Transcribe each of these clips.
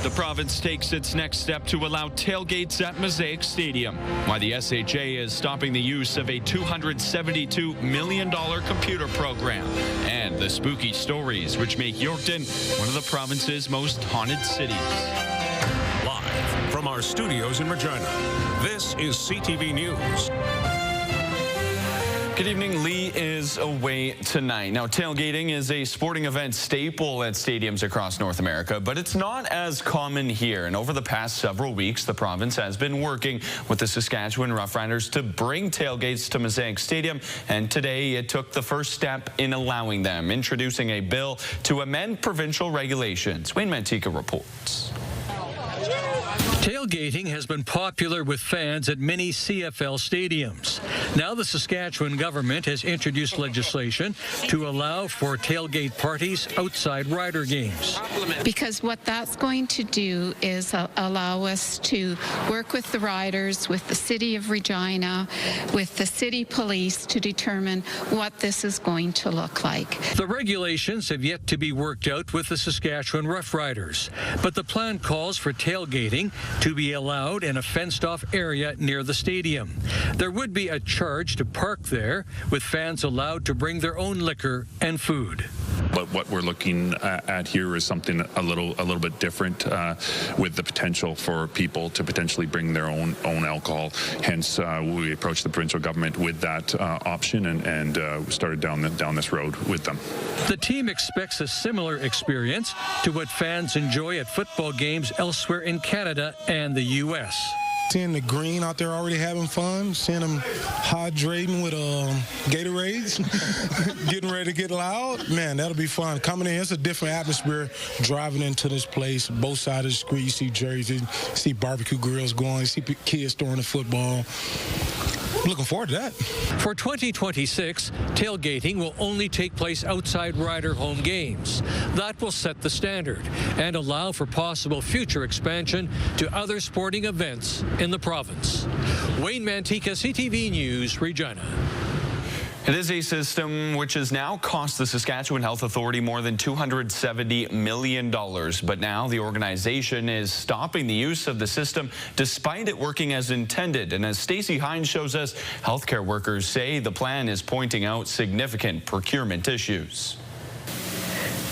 The province takes its next step to allow tailgates at Mosaic Stadium. Why the SHA is stopping the use of a $272 million computer program. And the spooky stories which make Yorkton one of the province's most haunted cities. Live from our studios in Regina, this is CTV News. Good evening. Lee is away tonight. Now, tailgating is a sporting event staple at stadiums across North America, but it's not as common here. And over the past several weeks, the province has been working with the Saskatchewan Roughriders to bring tailgates to Mosaic Stadium, and today it took the first step in allowing them, introducing a bill to amend provincial regulations. Wayne Mantika reports. Tailgating has been popular with fans at many CFL stadiums. Now the Saskatchewan government has introduced legislation to allow for tailgate parties outside Rider games. Because what that's going to do is allow us to work with the Riders, with the City of Regina, with the City Police to determine what this is going to look like. The regulations have yet to be worked out with the Saskatchewan Roughriders, but the plan calls for tailgating to be allowed in a fenced-off area near the stadium. There would be a charge to park there, with fans allowed to bring their own liquor and food. But what we're looking at here is something a little bit different, with the potential for people to potentially bring their own alcohol. Hence, we approached the provincial government with that option and started down this road with them. The team expects a similar experience to what fans enjoy at football games elsewhere in Canada and the U.S. Seeing the green out there already having fun, seeing them hydrating with Gatorades, getting ready to get loud, man, that'll be fun. Coming in, it's a different atmosphere driving into this place. Both sides of the street, you see jerseys, you see barbecue grills going, you see kids throwing the football. Looking forward to that. For 2026, tailgating will only take place outside Rider home games. That will set the standard and allow for possible future expansion to other sporting events in the province. Wayne Mantika, CTV News, Regina. It is a system which has now cost the Saskatchewan Health Authority more than $270 million. But now the organization is stopping the use of the system despite it working as intended. And as Stacey Hines shows us, healthcare workers say the plan is pointing out significant procurement issues.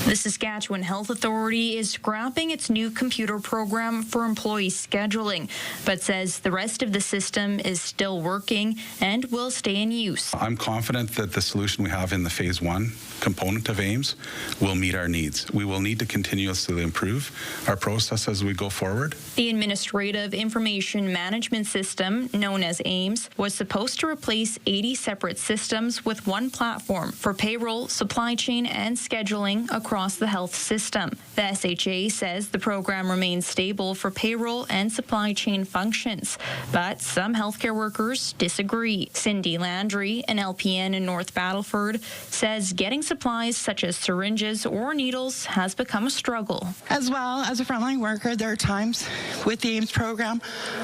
The Saskatchewan Health Authority is scrapping its new computer program for employee scheduling, but says the rest of the system is still working and will stay in use. I'm confident that the solution we have in the Phase 1 component of AIMS will meet our needs. We will need to continuously improve our process as we go forward. The Administrative Information Management System, known as AIMS, was supposed to replace 80 separate systems with one platform for payroll, supply chain, and scheduling across the health system. The SHA says the program remains stable for payroll and supply chain functions, but some healthcare workers disagree. Cindy Landry, an LPN in North Battleford, says getting supplies such as syringes or needles has become a struggle. As well as a frontline worker, there are times with the AIMS program,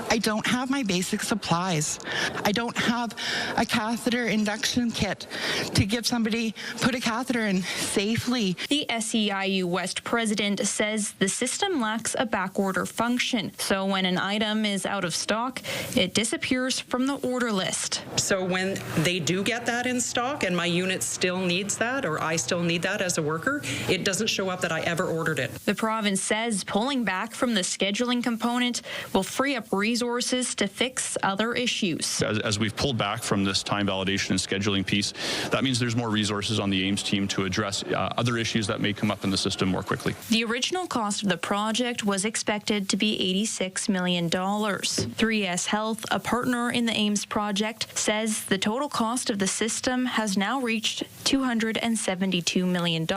I don't have my basic supplies. I don't have a catheter induction kit to give somebody, put a catheter in safely. The SEIU West president says the system lacks a backorder function, so when an item is out of stock, it disappears from the order list. So when they do get that in stock and my unit still needs that, or I still need that as a worker, it doesn't show up that I ever ordered it. The province says pulling back from the scheduling component will free up resources to fix other issues. As we've pulled back from this time validation and scheduling piece, that means there's more resources on the AIMS team to address other issues that may come up in the system more quickly. The original cost of the project was expected to be $86 million. 3S Health, a partner in the AIMS project, says the total cost of the system has now reached $272 million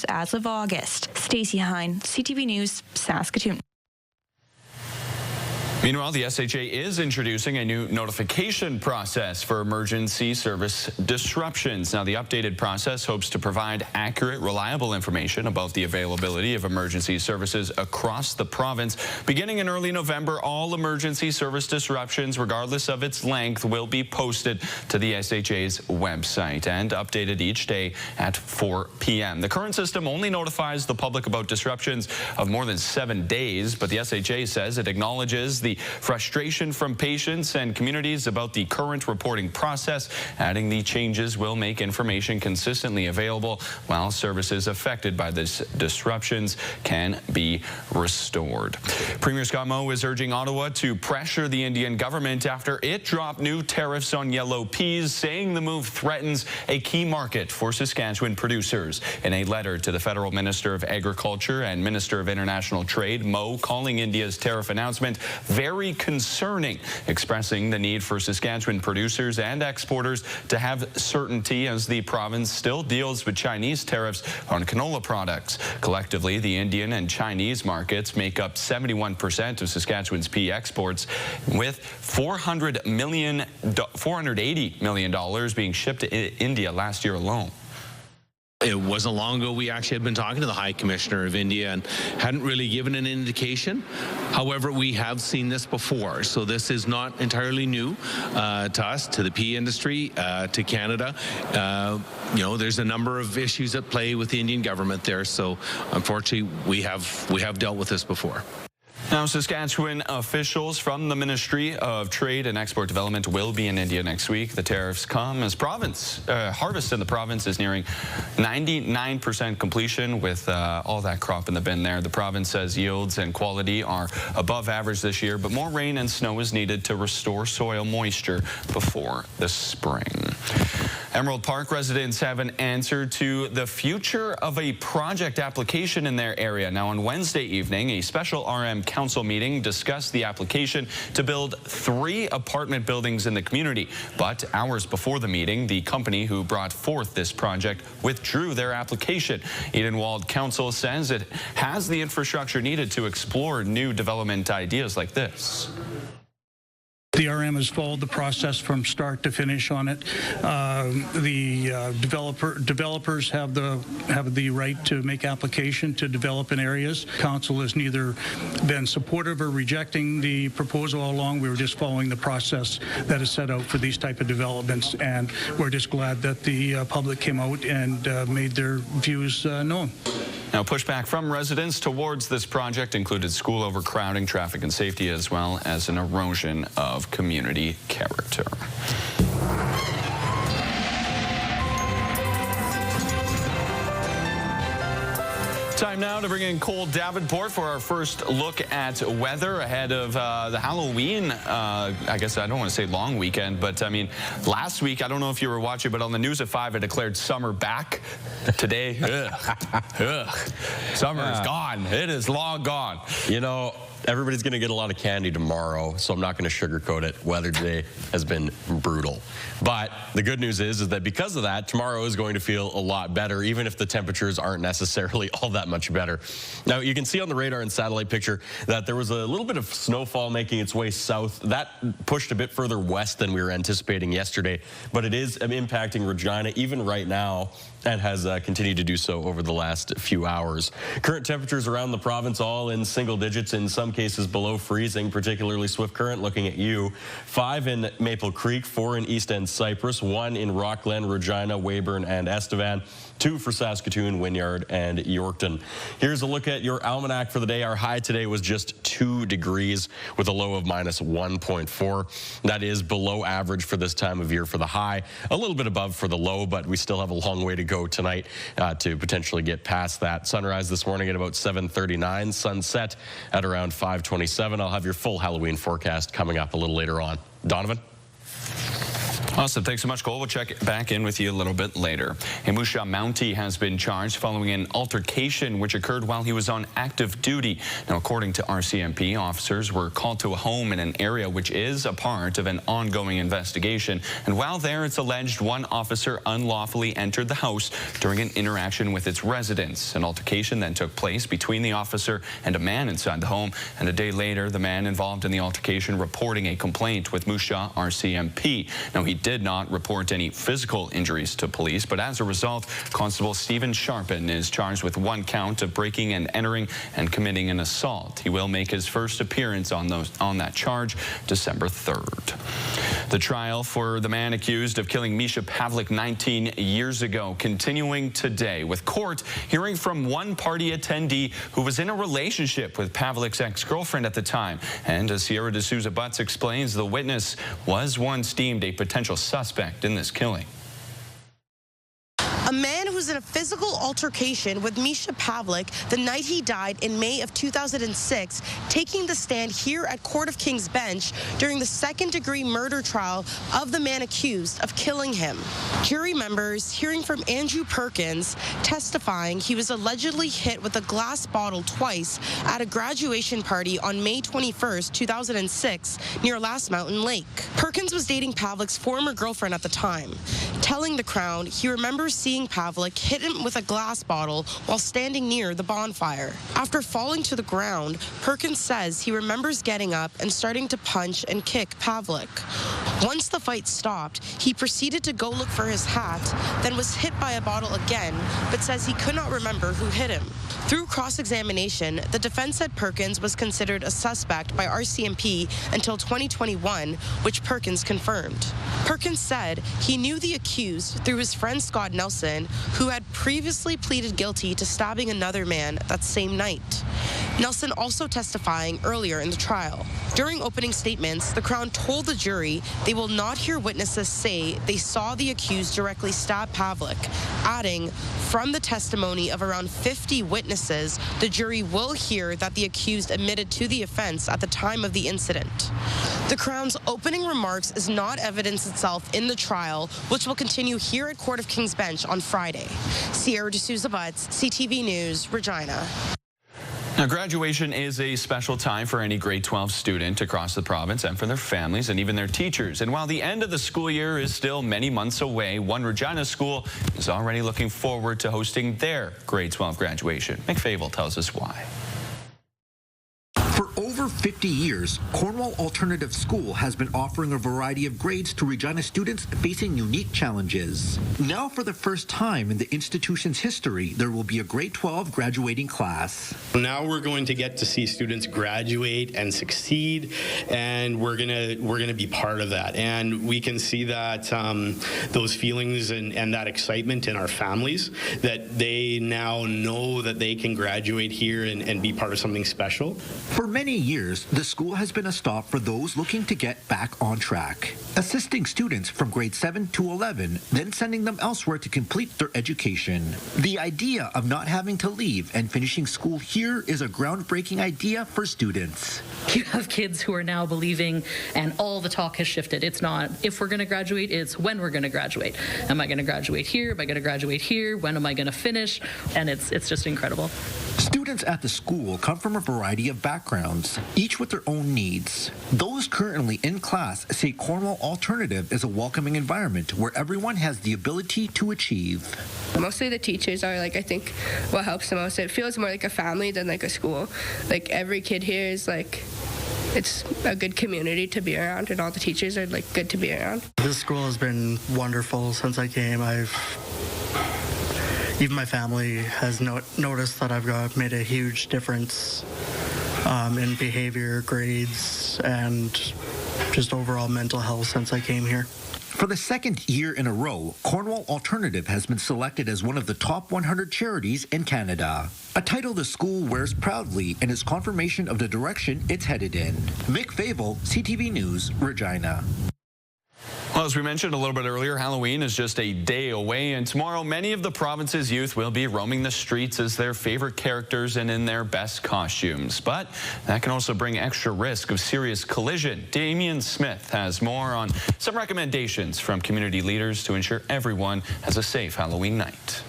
as of August. Stacey Hines, CTV News, Saskatoon. Meanwhile, the SHA is introducing a new notification process for emergency service disruptions. Now, the updated process hopes to provide accurate, reliable information about the availability of emergency services across the province. Beginning in early November, all emergency service disruptions, regardless of its length, will be posted to the SHA's website and updated each day at 4 p.m. The current system only notifies the public about disruptions of more than 7 days, but the SHA says it acknowledges the frustration from patients and communities about the current reporting process, adding the changes will make information consistently available while services affected by these disruptions can be restored. Premier Scott Moe is urging Ottawa to pressure the Indian government after it dropped new tariffs on yellow peas, saying the move threatens a key market for Saskatchewan producers. In a letter to the Federal Minister of Agriculture and Minister of International Trade, Moe calling India's tariff announcement very concerning, expressing the need for Saskatchewan producers and exporters to have certainty as the province still deals with Chinese tariffs on canola products. Collectively, the Indian and Chinese markets make up 71% of Saskatchewan's pea exports, with $480 million being shipped to India last year alone. It wasn't long ago we actually had been talking to the High Commissioner of India and hadn't really given an indication. However, we have seen this before, so this is not entirely new to us, to the pea industry, to Canada. You know, there's a number of issues at play with the Indian government there, so unfortunately we have dealt with this before. Now, Saskatchewan officials from the Ministry of Trade and Export Development will be in India next week. The tariffs come as harvest in the province is nearing 99% completion with all that crop in the bin there. The province says yields and quality are above average this year, but more rain and snow is needed to restore soil moisture before the spring. Emerald Park residents have an answer to the future of a project application in their area. Now, on Wednesday evening, a special RM council meeting discussed the application to build 3 apartment buildings in the community. But hours before the meeting, the company who brought forth this project withdrew their application. Edenwald Council says it has the infrastructure needed to explore new development ideas like this. The RM has followed the process from start to finish on it. The developers have the right to make application to develop in areas. Council has neither been supportive or rejecting the proposal all along. We were just following the process that is set out for these type of developments, and we're just glad that the public came out and made their views known. Now, pushback from residents towards this project included school overcrowding, traffic and safety, as well as an erosion of community character. Time now to bring in Cole Davenport for our first look at weather ahead of the Halloween, I guess I don't want to say long weekend, but I mean, last week, I don't know if you were watching, but on the news at 5, it declared summer back. Today, summer is gone. It is long gone. You know, everybody's going to get a lot of candy tomorrow, so I'm not going to sugarcoat it. Weather today has been brutal. But the good news is that because of that, tomorrow is going to feel a lot better, even if the temperatures aren't necessarily all that much better. Now, you can see on the radar and satellite picture that there was a little bit of snowfall making its way south. That pushed a bit further west than we were anticipating yesterday, but it is impacting Regina even right now, and has continued to do so over the last few hours. Current temperatures around the province all in single digits, in some cases below freezing, particularly Swift Current looking at you. 5 in Maple Creek, 4 in East End Cypress, 1 in Rockland, Regina, Weyburn, and Estevan, 2 for Saskatoon, Wynyard, and Yorkton. Here's a look at your almanac for the day. Our high today was just 2 degrees with a low of minus 1.4. That is below average for this time of year for the high, a little bit above for the low, but we still have a long way to go tonight to potentially get past that. Sunrise this morning at about 7:39, sunset at around 5:27. I'll have your full Halloween forecast coming up a little later on. Donovan? Awesome. Thanks so much, Cole. We'll check back in with you a little bit later. A Musha Mountie has been charged following an altercation which occurred while he was on active duty. Now, according to RCMP, officers were called to a home in an area which is a part of an ongoing investigation. And while there, it's alleged one officer unlawfully entered the house during an interaction with its residents. An altercation then took place between the officer and a man inside the home. And a day later, the man involved in the altercation reporting a complaint with Musha RCMP. Now, he did not report any physical injuries to police, but as a result, Constable Stephen Sharpen is charged with 1 count of breaking and entering and committing an assault. He will make his first appearance on that charge December 3rd. The trial for the man accused of killing Misha Pavlik 19 years ago continuing today, with court hearing from one party attendee who was in a relationship with Pavlik's ex-girlfriend at the time. And as Sierra D'Souza Butts explains, the witness was once deemed a potential suspect in this killing. A man who was in a physical altercation with Misha Pavlik the night he died in May of 2006, taking the stand here at Court of King's Bench during the second-degree murder trial of the man accused of killing him. Jury members hearing from Andrew Perkins testifying he was allegedly hit with a glass bottle twice at a graduation party on May 21st, 2006 near Last Mountain Lake. Perkins was dating Pavlik's former girlfriend at the time. Telling the Crown he remembers seeing Pavlik hit him with a glass bottle while standing near the bonfire. After falling to the ground, Perkins says he remembers getting up and starting to punch and kick Pavlik. Once the fight stopped, he proceeded to go look for his hat, then was hit by a bottle again, but says he could not remember who hit him. Through cross-examination, the defense said Perkins was considered a suspect by RCMP until 2021, which Perkins confirmed. Perkins said he knew the accused through his friend Scott Nelson, who had previously pleaded guilty to stabbing another man that same night. Nelson also testifying earlier in the trial. During opening statements, the Crown told the jury they will not hear witnesses say they saw the accused directly stab Pavlik, adding, from the testimony of around 50 witnesses, the jury will hear that the accused admitted to the offense at the time of the incident. The Crown's opening remarks is not evidence itself in the trial, which will continue here at Court of King's Bench on Friday. Sierra D'Souza Butts, CTV News, Regina. Now, graduation is a special time for any grade 12 student across the province and for their families and even their teachers. And while the end of the school year is still many months away, one Regina school is already looking forward to hosting their grade 12 graduation. McFavel tells us why. For over 50 years, Cornwall Alternative School has been offering a variety of grades to Regina students facing unique challenges. Now, for the first time in the institution's history, there will be a grade 12 graduating class. Now we're going to get to see students graduate and succeed, and we're gonna be part of that. And we can see that those feelings and that excitement in our families, that they now know that they can graduate here and be part of something special. For many years, the school has been a stop for those looking to get back on track, assisting students from grade 7 to 11, then sending them elsewhere to complete their education. The idea of not having to leave and finishing school here is a groundbreaking idea for students. You have kids who are now believing, and all the talk has shifted. It's not if we're going to graduate, it's when we're going to graduate. Am I going to graduate here? Am I going to graduate here? When am I going to finish? And it's just incredible. Students at the school come from a variety of backgrounds, each with their own needs. Those currently in class say Cornwall Alternative is a welcoming environment where everyone has the ability to achieve. Mostly the teachers are, I think what helps the most. It feels more like a family than like a school. Every kid here is it's a good community to be around, and all the teachers are good to be around. This school has been wonderful since I came. Even my family has noticed that I've made a huge difference in behavior, grades, and just overall mental health since I came here. For the second year in a row, Cornwall Alternative has been selected as one of the top 100 charities in Canada, a title the school wears proudly and is confirmation of the direction it's headed in. Mick Favel, CTV News, Regina. Well, as we mentioned a little bit earlier, Halloween is just a day away, and tomorrow many of the province's youth will be roaming the streets as their favorite characters and in their best costumes. But that can also bring extra risk of serious collision. Damian Smith has more on some recommendations from community leaders to ensure everyone has a safe Halloween night.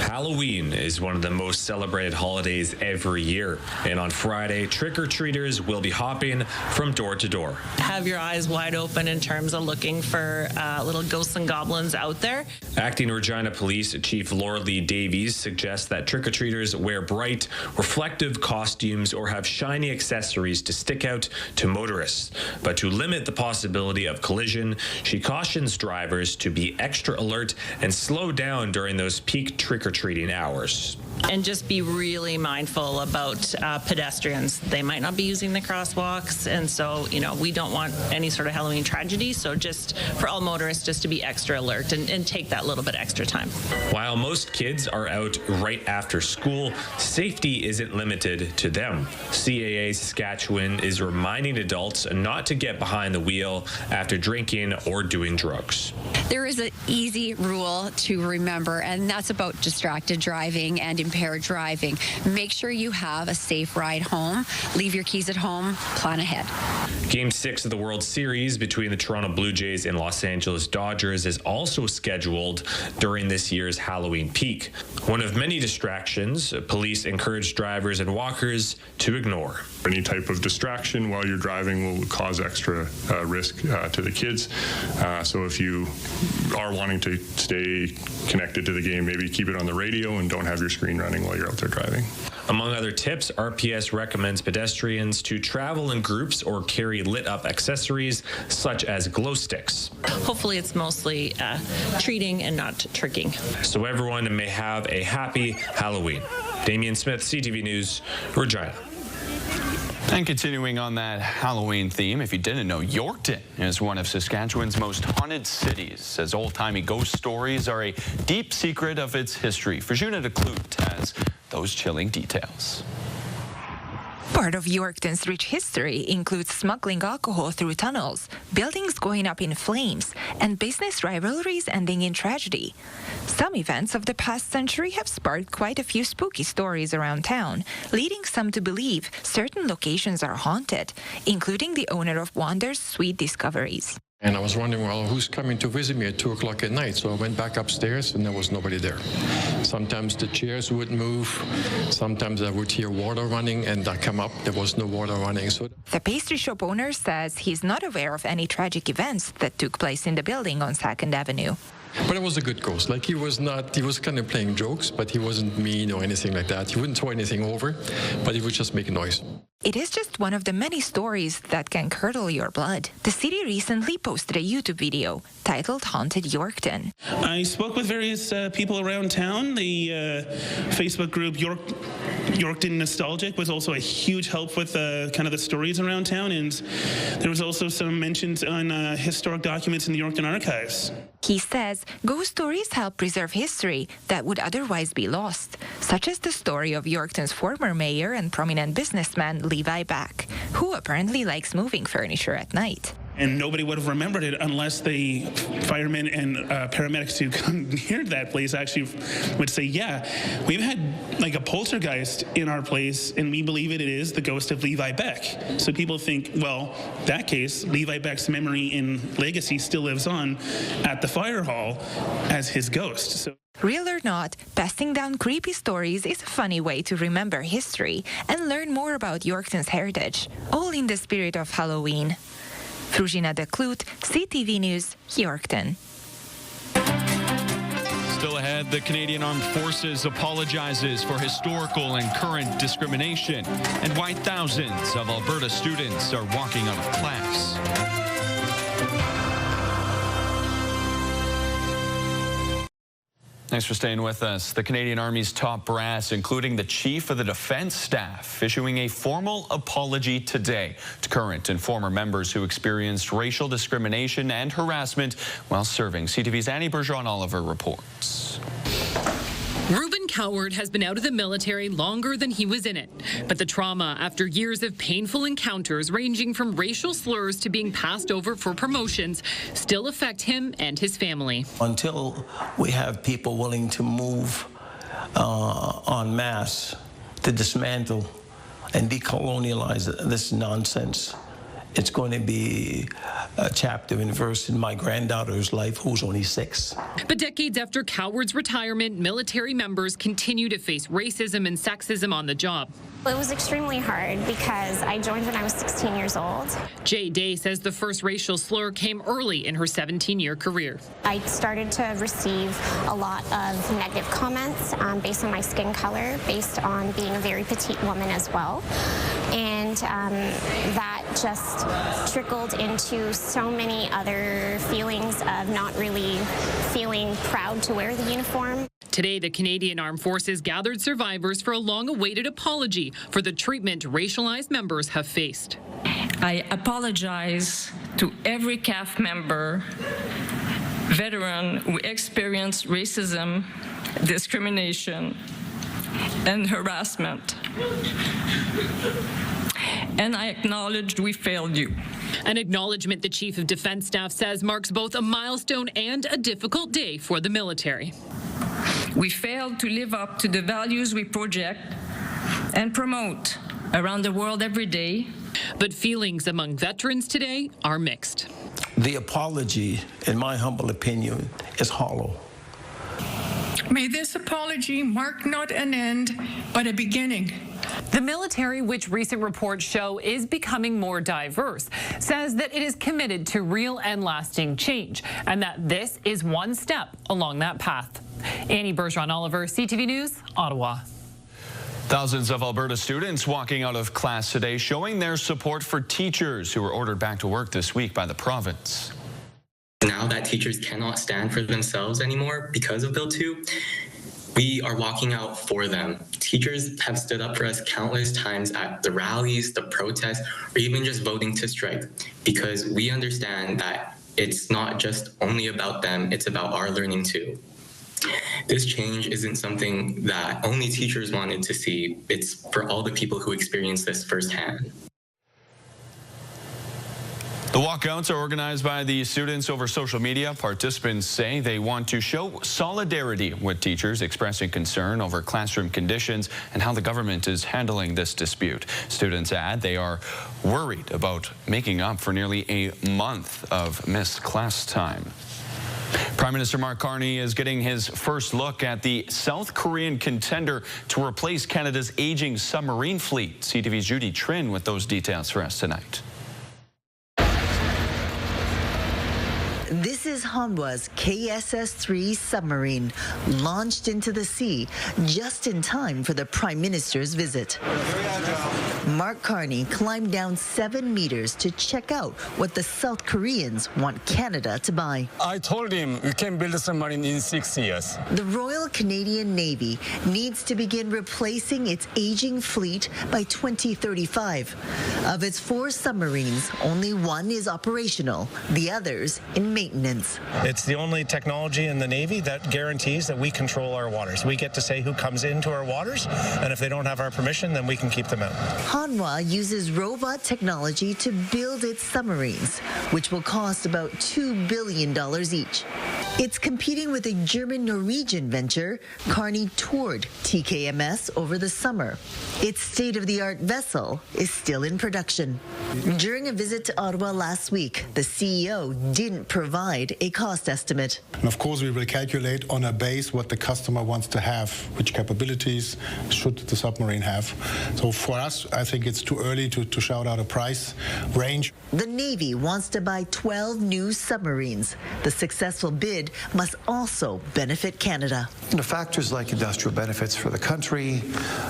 Halloween is one of the most celebrated holidays every year, and on Friday, trick-or-treaters will be hopping from door to door. Have your eyes wide open in terms of looking for little ghosts and goblins out there. Acting Regina Police Chief Laura Lee Davies suggests that trick-or-treaters wear bright, reflective costumes or have shiny accessories to stick out to motorists. But to limit the possibility of collision, she cautions drivers to be extra alert and slow down during those peak trick-or-treating hours. And just be really mindful about pedestrians. They might not be using the crosswalks, and so, we don't want any sort of Halloween tragedy, so just for all motorists, just to be extra alert and take that little bit extra time. While most kids are out right after school, safety isn't limited to them. CAA Saskatchewan is reminding adults not to get behind the wheel after drinking or doing drugs. There is an easy rule to remember, and that's about distracted driving and impaired driving. Make sure you have a safe ride home. Leave your keys at home. Plan ahead. Game 6 of the World Series between the Toronto Blue Jays and Los Angeles Dodgers is also scheduled during this year's Halloween peak. One of many distractions police encourage drivers and walkers to ignore. Any type of distraction while you're driving will cause extra risk to the kids. So if you are wanting to stay connected to the game, maybe keep it on the radio and don't have your screen running while you're out there driving. Among other tips, RPS recommends pedestrians to travel in groups or carry lit-up accessories such as glow sticks. Hopefully it's mostly treating and not tricking. So everyone may have a happy Halloween. Damian Smith, CTV News, Regina. And continuing on that Halloween theme, if you didn't know, Yorkton is one of Saskatchewan's most haunted cities, as old-timey ghost stories are a deep secret of its history. Regina has those chilling details. Part of Yorkton's rich history includes smuggling alcohol through tunnels, buildings going up in flames, and business rivalries ending in tragedy. Some events of the past century have sparked quite a few spooky stories around town, leading some to believe certain locations are haunted, including the owner of Wander's Sweet Discoveries. And I was wondering, well, who's coming to visit me at 2 o'clock at night? So I went back upstairs and there was nobody there. Sometimes the chairs would move. Sometimes I would hear water running and I come up, there was no water running. So the pastry shop owner says he's not aware of any tragic events that took place in the building on 2nd Avenue. But it was a good ghost. Like he was kind of playing jokes, but he wasn't mean or anything like that. He wouldn't throw anything over, but he would just make a noise. It is just one of the many stories that can curdle your blood. The city recently posted a YouTube video titled Haunted Yorkton. I spoke with various people around town. The Facebook group Yorkton Nostalgic was also a huge help with kind of the stories around town, and there was also some mentions on historic documents in the Yorkton archives. He says ghost stories help preserve history that would otherwise be lost, such as the story of Yorkton's former mayor and prominent businessman Levi Back, who apparently likes moving furniture at night. And nobody would have remembered it unless the firemen and paramedics who come near that place actually would say, yeah, we've had like a poltergeist in our place, and we believe it is the ghost of Levi Beck. So people think, well, that case, Levi Beck's memory and legacy still lives on at the fire hall as his ghost. So. Real or not, passing down creepy stories is a funny way to remember history and learn more about Yorkton's heritage, all in the spirit of Halloween. Regina, CTV News, Yorkton. Still ahead, the Canadian Armed Forces apologizes for historical and current discrimination and why thousands of Alberta students are walking out of class. Thanks for staying with us. The Canadian Army's top brass, including the Chief of the Defence Staff, issuing a formal apology today to current and former members who experienced racial discrimination and harassment while serving. CTV's Annie Bergeron-Oliver reports. Reuben Coward has been out of the military longer than he was in it, but the trauma after years of painful encounters ranging from racial slurs to being passed over for promotions still affect him and his family. Until we have people willing to move en masse to dismantle and decolonialize this nonsense, it's going to be a chapter and verse in my granddaughter's life, who's only 6. But decades after Coward's retirement, military members continue to face racism and sexism on the job. It was extremely hard because I joined when I was 16 years old. Jay Day says the first racial slur came early in her 17-year career. I started to receive a lot of negative comments based on my skin color, based on being a very petite woman as well. And that just trickled into so many other feelings of not really feeling proud to wear the uniform. Today, the Canadian Armed Forces gathered survivors for a long-awaited apology for the treatment racialized members have faced. I apologize to every CAF member, veteran who experienced racism, discrimination, and harassment. And I acknowledge we failed you. An acknowledgement the Chief of Defense Staff says marks both a milestone and a difficult day for the military. We failed to live up to the values we project and promote around the world every day. But feelings among veterans today are mixed. The apology, in my humble opinion, is hollow. May this apology mark not an end, but a beginning. The military, which recent reports show is becoming more diverse, says that it is committed to real and lasting change, and that this is one step along that path. Annie Bergeron-Oliver, CTV News, Ottawa. Thousands of Alberta students walking out of class today showing their support for teachers who were ordered back to work this week by the province. Now that teachers cannot stand for themselves anymore because of Bill 2, we are walking out for them. Teachers have stood up for us countless times at the rallies, the protests, or even just voting to strike, because we understand that it's not just only about them, it's about our learning too. This change isn't something that only teachers wanted to see. It's for all the people who experienced this firsthand. The walkouts are organized by the students over social media. Participants say they want to show solidarity with teachers expressing concern over classroom conditions and how the government is handling this dispute. Students add they are worried about making up for nearly a month of missed class time. Prime Minister Mark Carney is getting his first look at the South Korean contender to replace Canada's aging submarine fleet. CTV's Judy Trin with those details for us tonight. This is Hanwha's KSS-3 submarine, launched into the sea just in time for the Prime Minister's visit. Mark Carney climbed down 7 meters to check out what the South Koreans want Canada to buy. I told him we can build a submarine in 6 years. The Royal Canadian Navy needs to begin replacing its aging fleet by 2035. Of its 4 submarines, only 1 is operational, the others in maintenance. It's the only technology in the Navy that guarantees that we control our waters. We get to say who comes into our waters, and if they don't have our permission, then we can keep them out. Hanwha uses robot technology to build its submarines, which will cost about $2 billion each. It's competing with a German-Norwegian venture. Carney toured TKMS over the summer. Its state-of-the-art vessel is still in production. During a visit to Ottawa last week, the CEO didn't provide a cost estimate. And of course, we will calculate on a base what the customer wants to have, which capabilities should the submarine have. So for us, I think it's too early to shout out a price range. The Navy wants to buy 12 new submarines. The successful bid must also benefit Canada. The factors like industrial benefits for the country,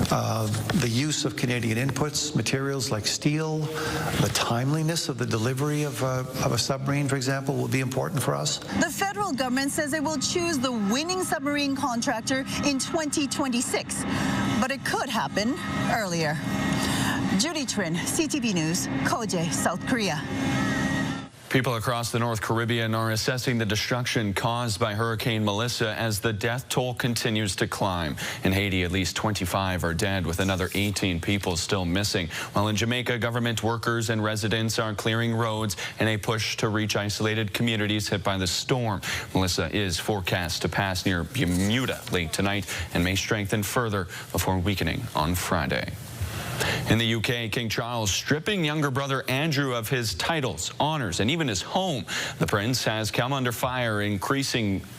the use of Canadian inputs, materials like steel, the timeliness of the delivery of a submarine, for example, will be important for us. The federal government says it will choose the winning submarine contractor in 2026, but it could happen earlier. Judy Trin, CTV News, Koje, South Korea. People across the North Caribbean are assessing the destruction caused by Hurricane Melissa as the death toll continues to climb. In Haiti, at least 25 are dead, with another 18 people still missing. While in Jamaica, government workers and residents are clearing roads in a push to reach isolated communities hit by the storm. Melissa is forecast to pass near Bermuda late tonight and may strengthen further before weakening on Friday. In the UK, King Charles stripping younger brother Andrew of his titles, honors, and even his home. The prince has come under fire,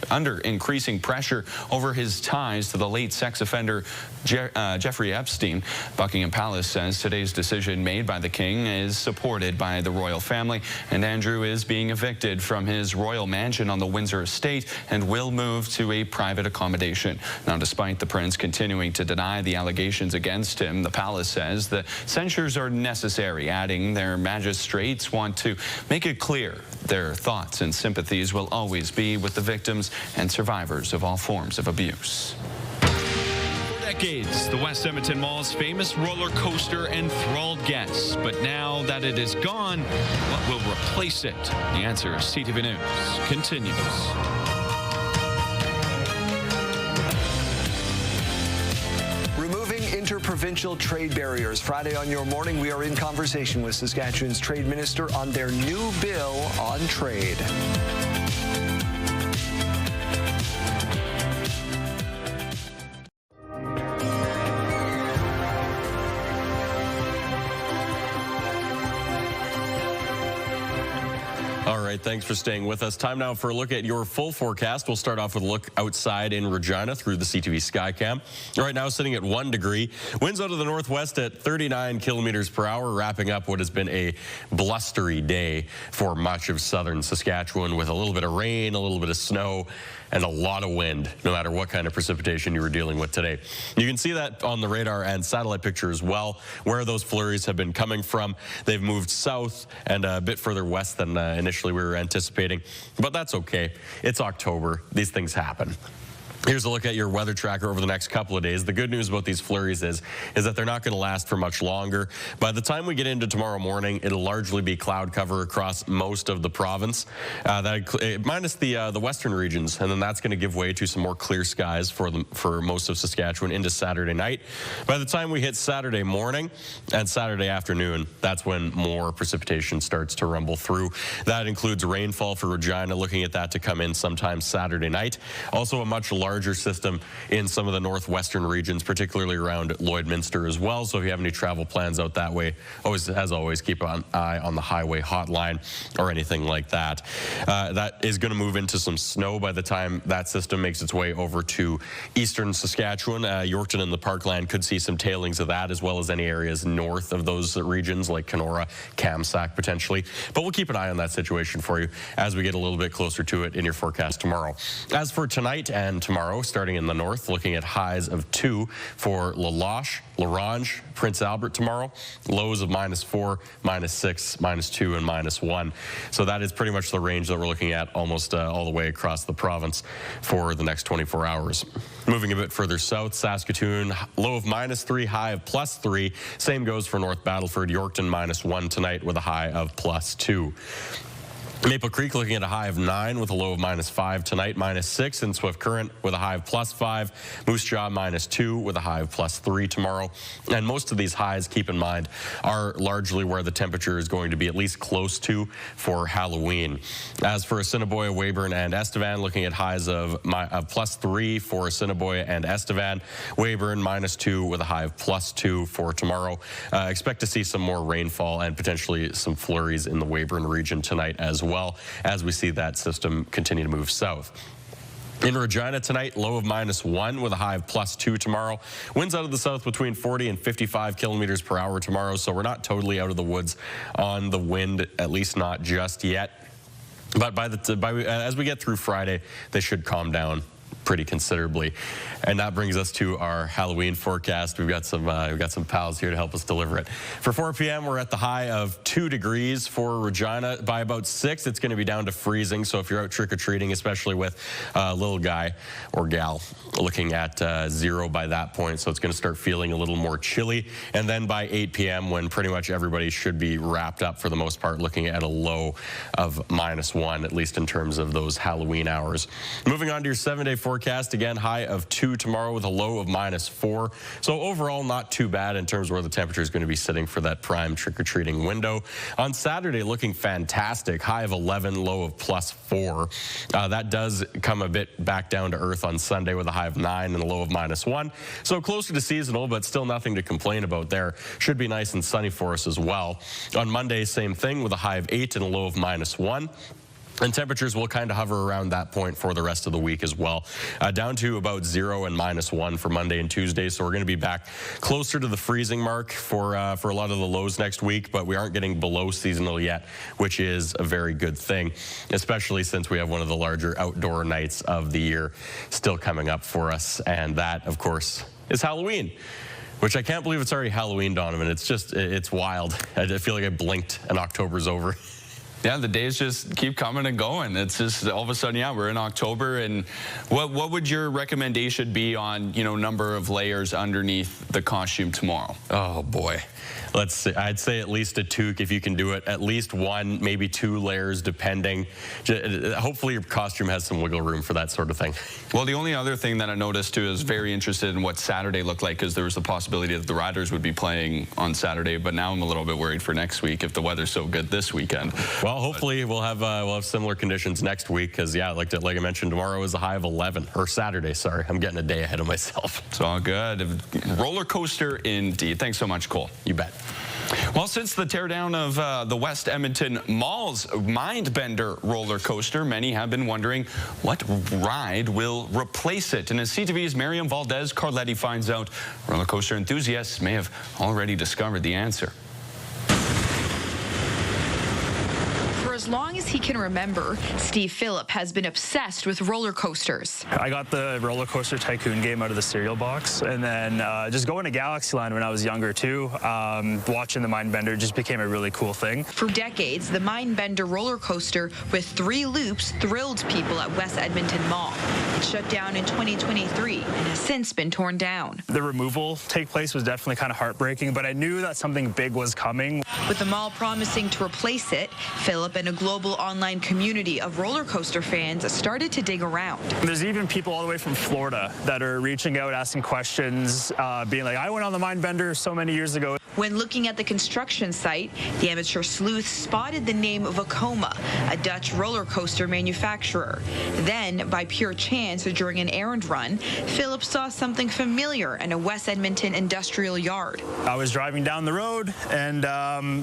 under increasing pressure over his ties to the late sex offender Jeffrey Epstein. Buckingham Palace says today's decision made by the king is supported by the royal family, and Andrew is being evicted from his royal mansion on the Windsor estate and will move to a private accommodation. Now, despite the prince continuing to deny the allegations against him, the palace says the censures are necessary, adding their magistrates want to make it clear their thoughts and sympathies will always be with the victims and survivors of all forms of abuse. For decades, the West Edmonton Mall's famous roller coaster enthralled guests. But now that it is gone, what will replace it? The answer, CTV News, continues. Interprovincial trade barriers. Friday on Your Morning, we are in conversation with Saskatchewan's trade minister on their new bill on trade. All right, thanks for staying with us. Time now for a look at your full forecast. We'll start off with a look outside in Regina through the CTV Skycam. Right now sitting at 1 degree. Winds out of the northwest at 39 kilometers per hour, wrapping up what has been a blustery day for much of southern Saskatchewan with a little bit of rain, a little bit of snow, and a lot of wind, no matter what kind of precipitation you were dealing with today. You can see that on the radar and satellite picture as well, where those flurries have been coming from. They've moved south and a bit further west than initially we were anticipating, but that's okay. It's October. These things happen. Here's a look at your weather tracker over the next couple of days. The good news about these flurries is that they're not going to last for much longer. By the time we get into tomorrow morning, it'll largely be cloud cover across most of the province, minus the western regions, and then that's going to give way to some more clear skies for most of Saskatchewan into Saturday night. By the time we hit Saturday morning and Saturday afternoon, that's when more precipitation starts to rumble through. That includes rainfall for Regina, looking at that to come in sometime Saturday night. Also a much larger system in some of the northwestern regions, particularly around Lloydminster as well. So if you have any travel plans out that way, as always, keep an eye on the highway hotline or anything like that. That is going to move into some snow by the time that system makes its way over to eastern Saskatchewan. Yorkton and the Parkland could see some tailings of that, as well as any areas north of those regions like Kenora, Kamsack potentially. But we'll keep an eye on that situation for you as we get a little bit closer to it in your forecast tomorrow. As for tonight and tomorrow, starting in the north, looking at highs of 2 for La Loche, La Ronge, Prince Albert tomorrow, lows of -4, -6, -2, and -1. So that is pretty much the range that we're looking at almost all the way across the province for the next 24 hours. Moving a bit further south, Saskatoon, low of -3, high of +3. Same goes for North Battleford, Yorkton -1 tonight with a high of +2. Maple Creek looking at a high of 9 with a low of -5 tonight, -6 in Swift Current with a high of +5. Moose Jaw -2 with a high of +3 tomorrow. And most of these highs, keep in mind, are largely where the temperature is going to be at least close to for Halloween. As for Assiniboia, Weyburn, and Estevan, looking at highs of +3 for Assiniboia and Estevan. Weyburn -2 with a high of +2 for tomorrow. Expect to see some more rainfall and potentially some flurries in the Weyburn region tonight as as we see that system continue to move south. In Regina tonight, low of -1 with a high of +2 tomorrow. Winds out of the south between 40 and 55 kilometers per hour tomorrow, so we're not totally out of the woods on the wind, at least not just yet. But as we get through Friday, they should calm down pretty considerably. And that brings us to our Halloween forecast. We've got some pals here to help us deliver it. For 4 p.m., we're at the high of 2 degrees for Regina. By about 6, it's going to be down to freezing. So if you're out trick-or-treating, especially with a little guy or gal, looking at 0 by that point. So it's going to start feeling a little more chilly. And then by 8 p.m., when pretty much everybody should be wrapped up for the most part, looking at a low of -1, at least in terms of those Halloween hours. Moving on to your 7-day forecast, again, high of 2 tomorrow with a low of -4. So overall, not too bad in terms of where the temperature is going to be sitting for that prime trick-or-treating window. On Saturday, looking fantastic, high of 11, low of +4. That does come a bit back down to earth on Sunday with a high of 9 and a low of -1. So closer to seasonal, but still nothing to complain about there. Should be nice and sunny for us as well. On Monday, same thing with a high of 8 and a low of -1. And temperatures will kind of hover around that point for the rest of the week as well. Down to about 0 and -1 for Monday and Tuesday. So we're going to be back closer to the freezing mark for a lot of the lows next week, but we aren't getting below seasonal yet, which is a very good thing, especially since we have one of the larger outdoor nights of the year still coming up for us. And that, of course, is Halloween, which I can't believe it's already Halloween, Donovan. It's wild. I feel like I blinked and October's over. Yeah, the days just keep coming and going. It's just all of a sudden, yeah, we're in October. And what would your recommendation be on, number of layers underneath the costume tomorrow? Oh, boy. Let's see. I'd say at least a toque if you can do it. At least 1, maybe 2 layers, depending. Hopefully your costume has some wiggle room for that sort of thing. Well, the only other thing that I noticed, too, is very interested in what Saturday looked like, because there was the possibility that the Riders would be playing on Saturday. But now I'm a little bit worried for next week if the weather's so good this weekend. Well, hopefully we'll have similar conditions next week, because, yeah, like I mentioned, tomorrow is a high of 11. Or Saturday, sorry. I'm getting a day ahead of myself. It's all good. Roller coaster indeed. Thanks so much, Cole. You bet. Well, since the teardown of the West Edmonton Mall's Mindbender roller coaster, many have been wondering what ride will replace it. And as CTV's Miriam Valdez-Carletti finds out, roller coaster enthusiasts may have already discovered the answer. For as long as he can remember, Steve Phillip has been obsessed with roller coasters. I got the Roller Coaster Tycoon game out of the cereal box, and then just going to Galaxyland when I was younger too, watching the Mindbender just became a really cool thing. For decades, the Mindbender roller coaster with 3 loops thrilled people at West Edmonton Mall. It shut down in 2023 and has since been torn down. The removal take place was definitely kind of heartbreaking, but I knew that something big was coming. With the mall promising to replace it, Phillip and a global online community of roller coaster fans started to dig around. There's even people all the way from Florida that are reaching out, asking questions, being like, I went on the Mindbender so many years ago. When looking at the construction site, the amateur sleuth spotted the name of Vekoma, a Dutch roller coaster manufacturer. Then, by pure chance during an errand run, Phillip saw something familiar in a West Edmonton industrial yard. I was driving down the road and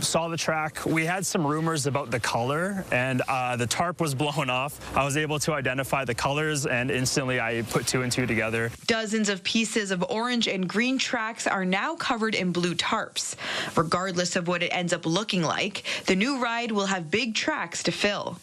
saw the track. We had some rumors about the color, and the tarp was blown off. I was able to identify the colors, and instantly I put 2 and 2 together. Dozens of pieces of orange and green tracks are now covered in blue tarps. Regardless of what it ends up looking like, the new ride will have big tracks to fill.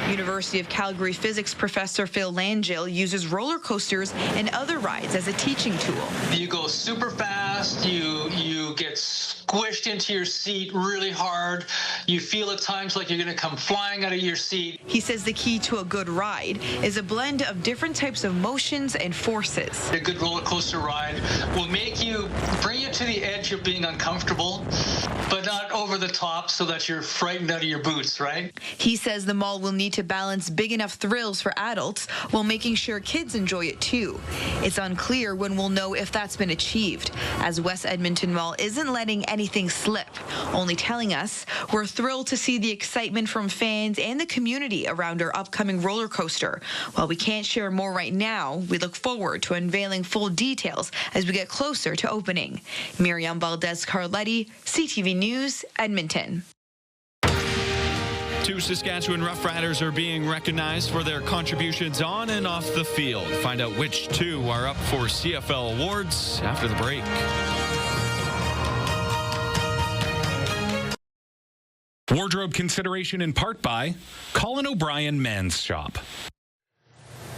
University of Calgary physics professor Phil Langell uses roller coasters and other rides as a teaching tool. You go super fast, you get squished into your seat really hard, you feel at times like you're going to come flying out of your seat. He says the key to a good ride is a blend of different types of motions and forces. A good roller coaster ride will bring you to the edge of being uncomfortable, but not over the top so that you're frightened out of your boots, right? He says the mall will need to balance big enough thrills for adults while making sure kids enjoy it too. It's unclear when we'll know if that's been achieved, as West Edmonton Mall isn't letting anything slip, only telling us we're thrilled to see the excitement from fans and the community around our upcoming roller coaster. While we can't share more right now, we look forward to unveiling full details as we get closer to opening. Miriam Valdez-Carletti, CTV News, Edmonton. 2 Saskatchewan Roughriders are being recognized for their contributions on and off the field. Find out which 2 are up for CFL awards after the break. Wardrobe consideration in part by Colin O'Brien Men's Shop.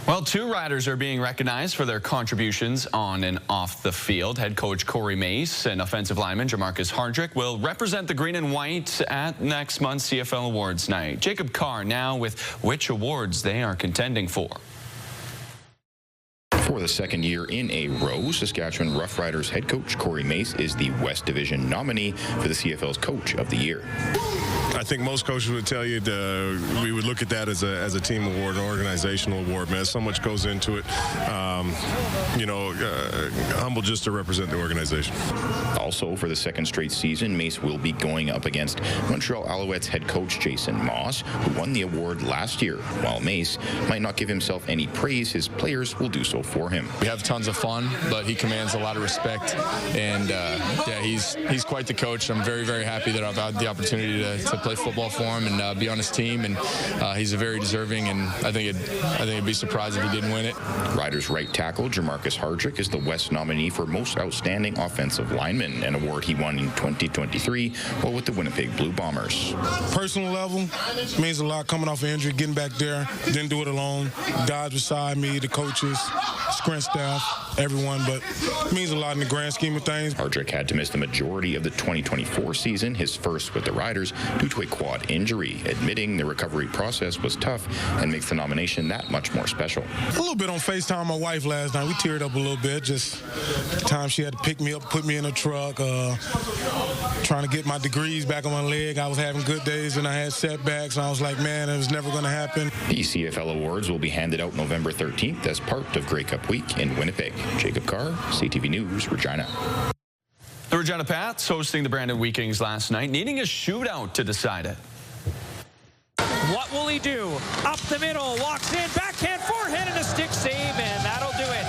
Well, 2 riders are being recognized for their contributions on and off the field. Head coach Corey Mace and offensive lineman Jamarcus Hardrick will represent the green and white at next month's CFL Awards night. Jacob Carr now with which awards they are contending for. For the second year in a row, Saskatchewan Roughriders head coach Corey Mace is the West Division nominee for the CFL's Coach of the Year. I think most coaches would tell you we would look at that as a team award, an organizational award. Man, so much goes into it. Humble just to represent the organization. Also, for the second straight season, Mace will be going up against Montreal Alouettes head coach Jason Moss, who won the award last year. While Mace might not give himself any praise, his players will do so for him. We have tons of fun, but he commands a lot of respect, and he's quite the coach. I'm very, very happy that I've had the opportunity to play football for him and be on his team, and he's a very deserving, and I think it'd be surprised if he didn't win it. Riders right tackle Jamarcus Hardrick is the West nominee for Most Outstanding Offensive Lineman, an award he won in 2023 while with the Winnipeg Blue Bombers. Personal level, means a lot coming off an injury, getting back there, didn't do it alone. Guys beside me, the coaches, sprint staff, everyone, but it means a lot in the grand scheme of things. Hardrick had to miss the majority of the 2024 season, his first with the Riders, due to a quad injury, admitting the recovery process was tough and makes the nomination that much more special. A little bit on FaceTime with my wife last night. We teared up a little bit, just the time she had to pick me up, put me in a truck, trying to get my degrees back on my leg. I was having good days and I had setbacks, and I was like, man, it was never going to happen. The CFL Awards will be handed out November 13th as part of Grey Cup Week in Winnipeg. Jacob Carr, CTV News, Regina. The Regina Pats hosting the Brandon Vikings last night, needing a shootout to decide it. What will he do? Up the middle, walks in, backhand, forehand, and a stick save, and that'll do it.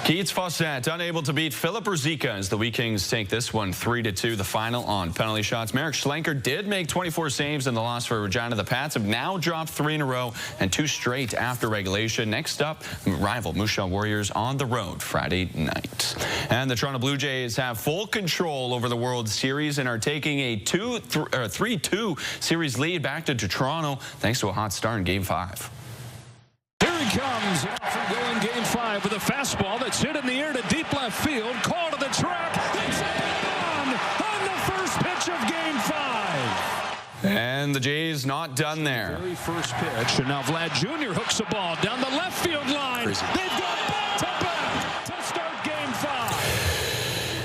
Keats Fawcett unable to beat Philip Ruzicka as the Vikings take this one 3-2, the final on penalty shots. Marek Schlenker did make 24 saves in the loss for Regina. The Pats have now dropped 3 in a row and 2 straight after regulation. Next up, rival Moose Jaw Warriors on the road Friday night. And the Toronto Blue Jays have full control over the World Series and are taking a 3-2 series lead back to Toronto thanks to a hot start in Game 5. Here he comes, off and going Game 5 with a fastball that's hit in the air to deep left field. Call to the track. It's on the first pitch of Game 5. And the Jays not done there. Very first pitch, and now Vlad Jr. hooks the ball down the left field line. Crazy. They've got back-to-back to start Game 5.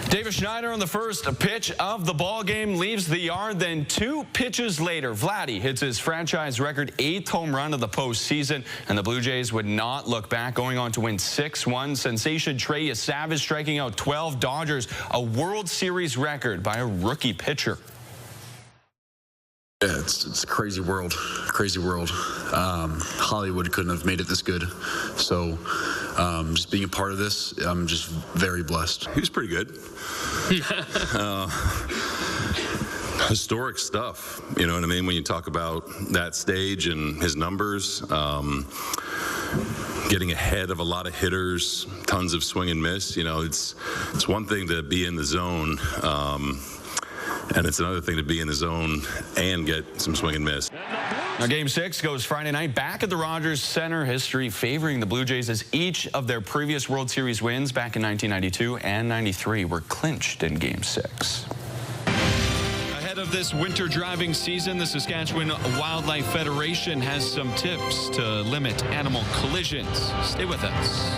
David Schneider on the first pitch of the ball game leaves the yard. Then 2 pitches later, Vladdy hits his franchise record 8th home run of the postseason, and the Blue Jays would not look back, going on to win 6-1. Sensation Trey Savage striking out 12 Dodgers, a World Series record by a rookie pitcher. Yeah, it's a crazy world, Hollywood couldn't have made it this good. So just being a part of this, I'm just very blessed. He was pretty good. Historic stuff, you know what I mean? When you talk about that stage and his numbers, getting ahead of a lot of hitters, tons of swing and miss, you know, it's one thing to be in the zone, and it's another thing to be in the zone and get some swing and miss. Now, Game 6 goes Friday night back at the Rogers Center. History favoring the Blue Jays as each of their previous World Series wins back in 1992 and 93 were clinched in Game 6. Ahead of this winter driving season, the Saskatchewan Wildlife Federation has some tips to limit animal collisions. Stay with us.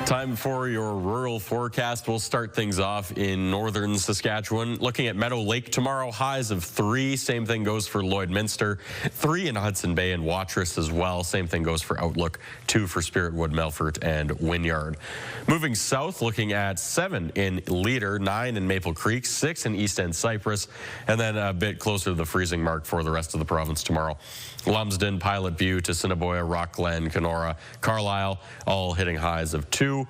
Time for your rural forecast. We'll start things off in northern Saskatchewan. Looking at Meadow Lake tomorrow, highs of 3. Same thing goes for Lloydminster. 3 in Hudson Bay and Watrous as well. Same thing goes for Outlook. 2 for Spiritwood, Melfort, and Wynyard. Moving south, looking at 7 in Leader, 9 in Maple Creek, 6 in East End Cypress, and then a bit closer to the freezing mark for the rest of the province tomorrow. Lumsden, Pilot View, Assiniboia, Rock Glen, Kenora, Carlisle, all hitting highs of 2.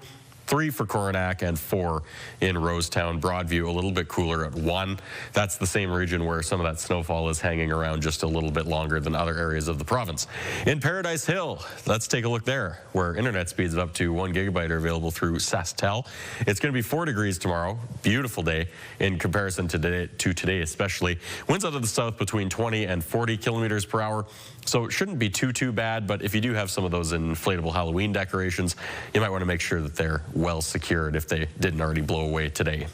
3 for Coronach, and 4 in Rosetown. Broadview a little bit cooler at 1. That's the same region where some of that snowfall is hanging around just a little bit longer than other areas of the province. In Paradise Hill, let's take a look there, where internet speeds of up to 1 gigabyte are available through SaskTel. It's going to be 4 degrees tomorrow. Beautiful day in comparison to today especially. Winds out of the south between 20 and 40 kilometers per hour. So it shouldn't be too bad, but if you do have some of those inflatable Halloween decorations, you might want to make sure that they're well secured if they didn't already blow away today.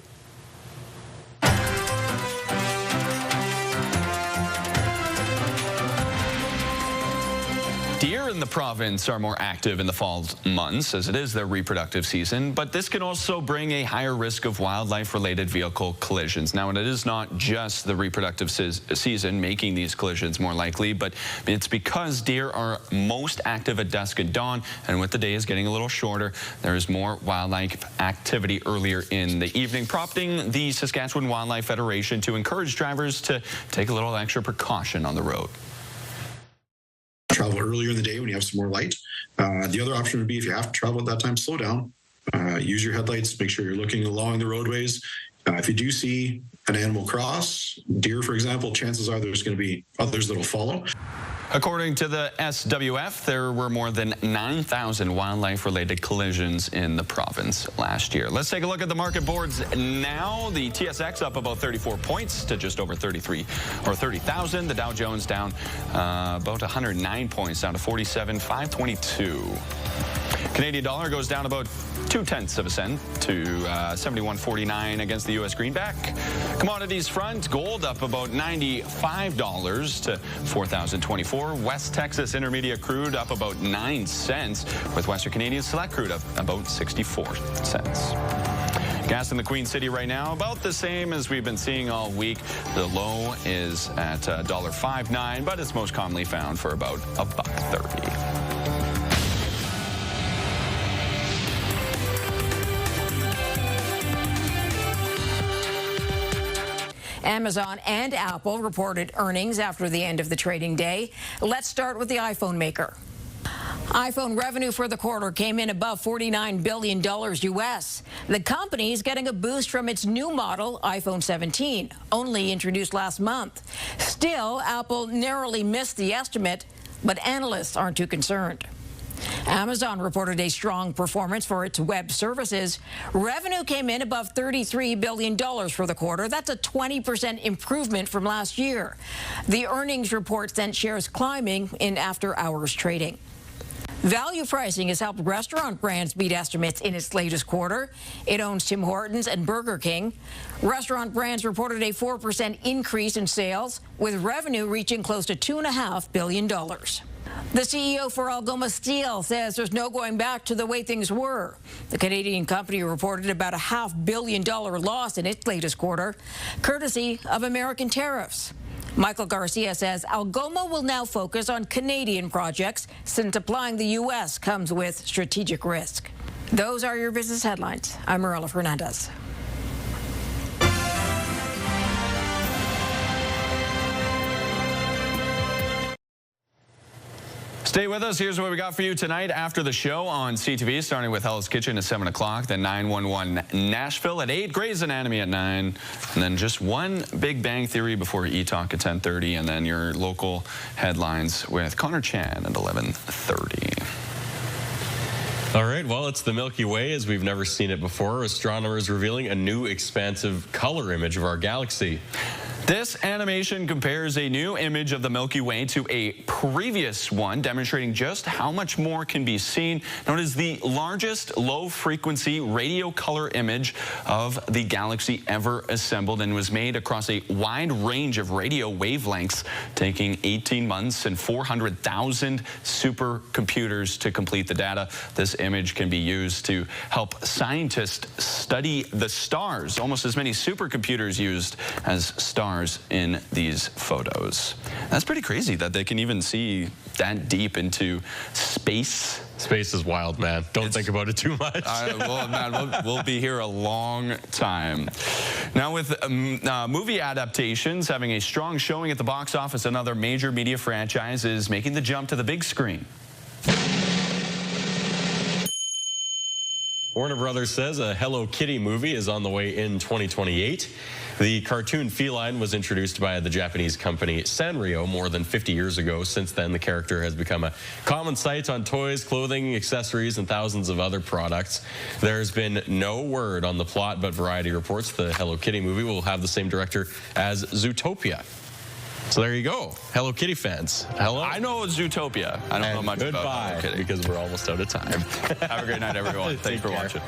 Deer in the province are more active in the fall months as it is their reproductive season, but this can also bring a higher risk of wildlife-related vehicle collisions. Now, and it is not just the reproductive season making these collisions more likely, but it's because deer are most active at dusk and dawn, and with the days getting a little shorter, there is more wildlife activity earlier in the evening, prompting the Saskatchewan Wildlife Federation to encourage drivers to take a little extra precaution on the road. Travel earlier in the day when you have some more light. The other option would be if you have to travel at that time, slow down, use your headlights, make sure you're looking along the roadways. If you do see an animal cross, deer for example, chances are there's going to be others that will follow. According to the SWF, there were more than 9,000 wildlife-related collisions in the province last year. Let's take a look at the market boards now. The TSX up about 34 points to just over 30,000. The Dow Jones down about 109 points, down to 47,522. Canadian dollar goes down about 0.2 cents to 71.49 against the U.S. greenback. Commodities front, gold up about $95 to $4,024. West Texas Intermediate crude up about 9 cents, with Western Canadian Select crude up about 64 cents. Gas in the Queen City right now, about the same as we've been seeing all week. The low is at $1.59, but it's most commonly found for about $1.30. Amazon and Apple reported earnings after the end of the trading day. Let's start with the iPhone maker. iPhone revenue for the quarter came in above $49 billion U.S. The company is getting a boost from its new model, iPhone 17, only introduced last month. Still, Apple narrowly missed the estimate, but analysts aren't too concerned. Amazon reported a strong performance for its web services. Revenue came in above $33 billion for the quarter. That's a 20% improvement from last year. The earnings report sent shares climbing in after-hours trading. Value pricing has helped restaurant brands beat estimates in its latest quarter. It owns Tim Hortons and Burger King. Restaurant brands reported a 4% increase in sales, with revenue reaching close to $2.5 billion. The CEO for Algoma Steel says there's no going back to the way things were. The Canadian company reported about a $500 million loss in its latest quarter, courtesy of American tariffs. Michael Garcia says Algoma will now focus on Canadian projects since applying the U.S. comes with strategic risk. Those are your business headlines. I'm Marilla Fernandez. Stay with us. Here's what we got for you tonight after the show on CTV, starting with Hell's Kitchen at 7 o'clock, then 911 Nashville at 8, Grey's Anatomy at 9, and then just one Big Bang Theory before E-Talk at 10:30, and then your local headlines with Connor Chan at 11:30. All right, well, it's the Milky Way as we've never seen it before. Astronomers revealing a new expansive color image of our galaxy. This animation compares a new image of the Milky Way to a previous one, demonstrating just how much more can be seen. Known as the largest low-frequency radio color image of the galaxy ever assembled, and was made across a wide range of radio wavelengths, taking 18 months and 400,000 supercomputers to complete the data. This image can be used to help scientists study the stars, almost as many supercomputers used as stars in these photos. That's pretty crazy that they can even see that deep into space. Space is wild, man. Don't think about it too much. Well, man, we'll be here a long time. Now, with movie adaptations having a strong showing at the box office, another major media franchise is making the jump to the big screen. Warner Brothers says a Hello Kitty movie is on the way in 2028. The cartoon feline was introduced by the Japanese company Sanrio more than 50 years ago. Since then, the character has become a common sight on toys, clothing, accessories, and thousands of other products. There's been no word on the plot, but Variety reports the Hello Kitty movie will have the same director as Zootopia. So there you go. Hello Kitty fans. Hello. I know Zootopia. I don't know much about Hello Kitty. Because we're almost out of time. Have a great night, everyone. Thanks for watching.